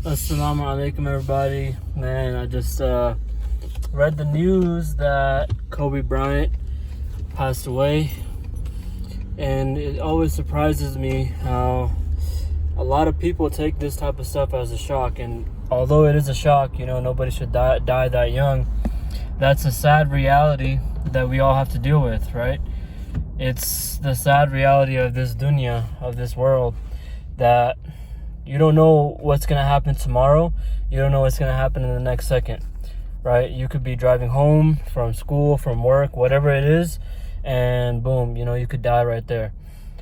Assalamu alaikum, everybody. Man, I just read the news that Kobe Bryant passed away, and it always surprises me how a lot of people take this type of stuff as a shock. And although it is a shock, nobody should die that young. That's a sad reality that we all have to deal with, right? It's the sad reality of this dunya, of this world, that you don't know what's going to happen tomorrow. You don't know what's going to happen in the next second, right? You could be driving home from school, from work, whatever it is, and boom, you could die right there.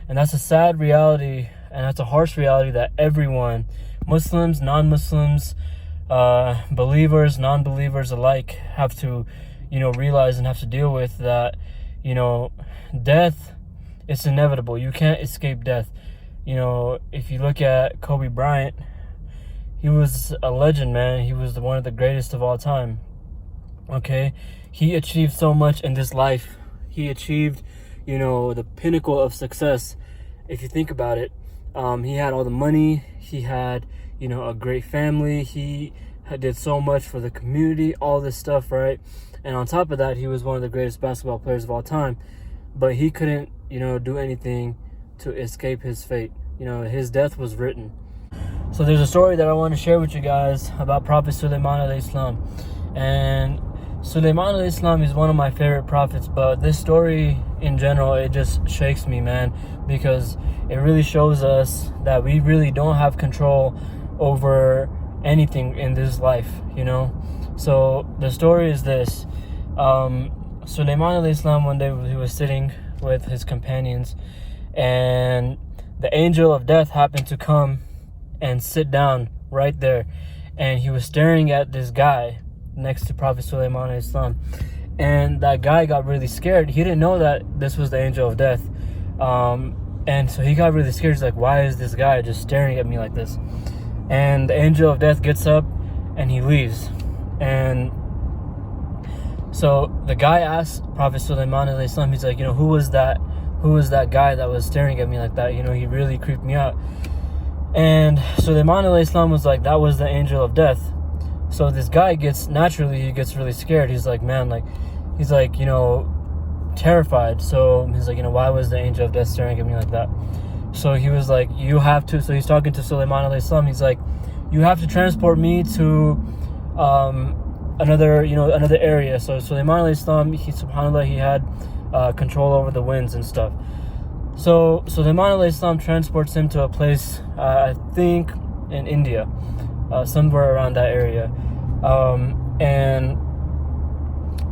And that's a sad reality, and that's a harsh reality that everyone, Muslims, non-Muslims, believers, non-believers alike, have to, realize and have to deal with, that, death is inevitable. You can't escape death. If you look at Kobe Bryant, he was a legend, man. He was one of the greatest of all time. Okay? He achieved so much in this life. He achieved, the pinnacle of success. If you think about it, he had all the money. He had, a great family. He did so much for the community, all this stuff, right? And on top of that, he was one of the greatest basketball players of all time. But he couldn't, do anything to escape his fate. His death was written. So there's a story that I want to share with you guys about Prophet Sulaiman alayhi salam. And Sulaiman alayhi salam is one of my favorite prophets, but this story in general, it just shakes me, man, because it really shows us that we really don't have control over anything in this life, So the story is this. Sulaiman alayhi salam, one day he was sitting with his companions, and the angel of death happened to come and sit down right there, and he was staring at this guy next to Prophet Sulaiman alayhi salam, and that guy got really scared. He didn't know that this was the angel of death, and so he got really scared. He's like, why is this guy just staring at me like this? And the angel of death gets up and he leaves. And so the guy asked Prophet Sulaiman alayhi salam, he's like, who was that guy that was staring at me like that? He really creeped me out. And Sulaiman alayhi salam was like, that was the angel of death. So this guy gets really scared. He's like, man, terrified. So he's like, why was the angel of death staring at me like that? So he was like, you have to, so he's talking to Sulaiman alayhi salam, he's like, you have to transport me to another area. So Sulaiman alayhi salam, subhanAllah, he had control over the winds and stuff. So Sulaiman alayhi salam transports him to a place, I think in India, somewhere around that area. And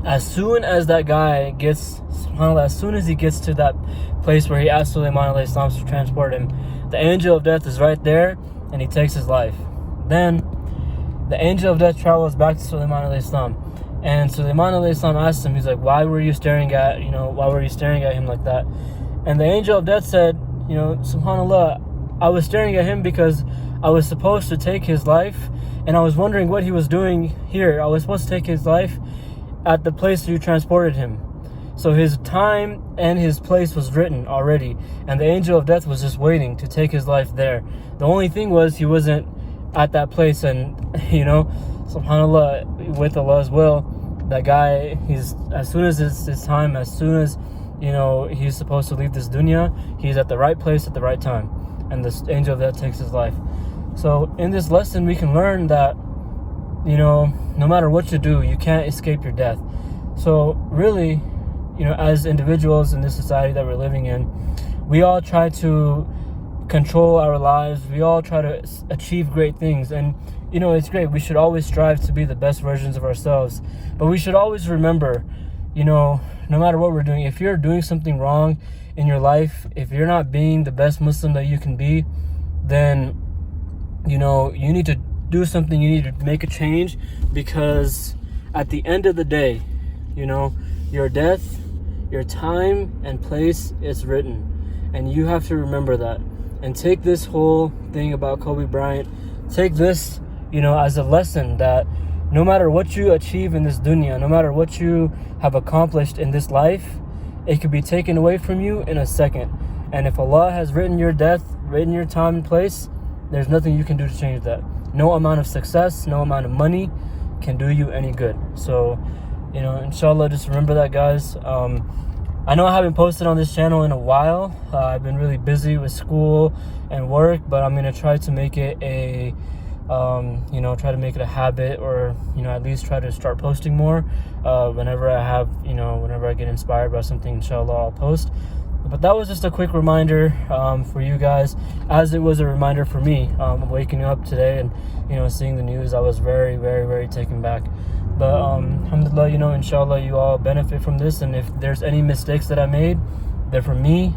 as soon as that guy gets, subhanAllah, as soon as he gets to that place where he asked Sulaiman alayhi salam to transport him, the angel of death is right there, and he takes his life. Then the angel of death travels back to Sulaiman alayhi salam, and Sulaiman alayhi salam asked him, he's like, why were you staring at him like that? And the angel of death said, subhanAllah, I was staring at him because I was supposed to take his life, and I was wondering what he was doing here. I was supposed to take his life at the place you transported him. So his time and his place was written already, and the angel of death was just waiting to take his life there. The only thing was he wasn't at that place, and subhanAllah, with Allah's will, that guy, as soon as it's his time, as soon as he's supposed to leave this dunya, he's at the right place at the right time, and this angel of death takes his life. So in this lesson, we can learn that no matter what you do, you can't escape your death. So really, as individuals in this society that we're living in, we all try to control our lives. We all try to achieve great things, and it's great. We should always strive to be the best versions of ourselves, but we should always remember, no matter what we're doing, if you're doing something wrong in your life, if you're not being the best Muslim that you can be, then you need to do something. You need to make a change, because at the end of the day, your death, your time and place is written, and you have to remember that. And take this whole thing about Kobe Bryant, take this, as a lesson that no matter what you achieve in this dunya, no matter what you have accomplished in this life, it could be taken away from you in a second. And if Allah has written your death, written your time and place, there's nothing you can do to change that. no amount of success, no amount of money can do you any good. So, you know, inshallah, just remember that, guys. I know I haven't posted on this channel in a while. I've been really busy with school and work, but I'm gonna try to make it a you know, try to make it a habit, or, you know, at least try to start posting more whenever I have, you know, whenever I get inspired by something. Inshallah, I'll post. But that was just a quick reminder for you guys, as it was a reminder for me. Waking up today and, you know, seeing the news, I was very, very, very taken back. But alhamdulillah, you know, inshallah, you all benefit from this. And if there's any mistakes that I made, they're from me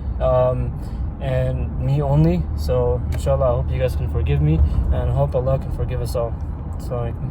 and me only. So inshallah, I hope you guys can forgive me, and I hope Allah can forgive us all. Assalamu alaikum.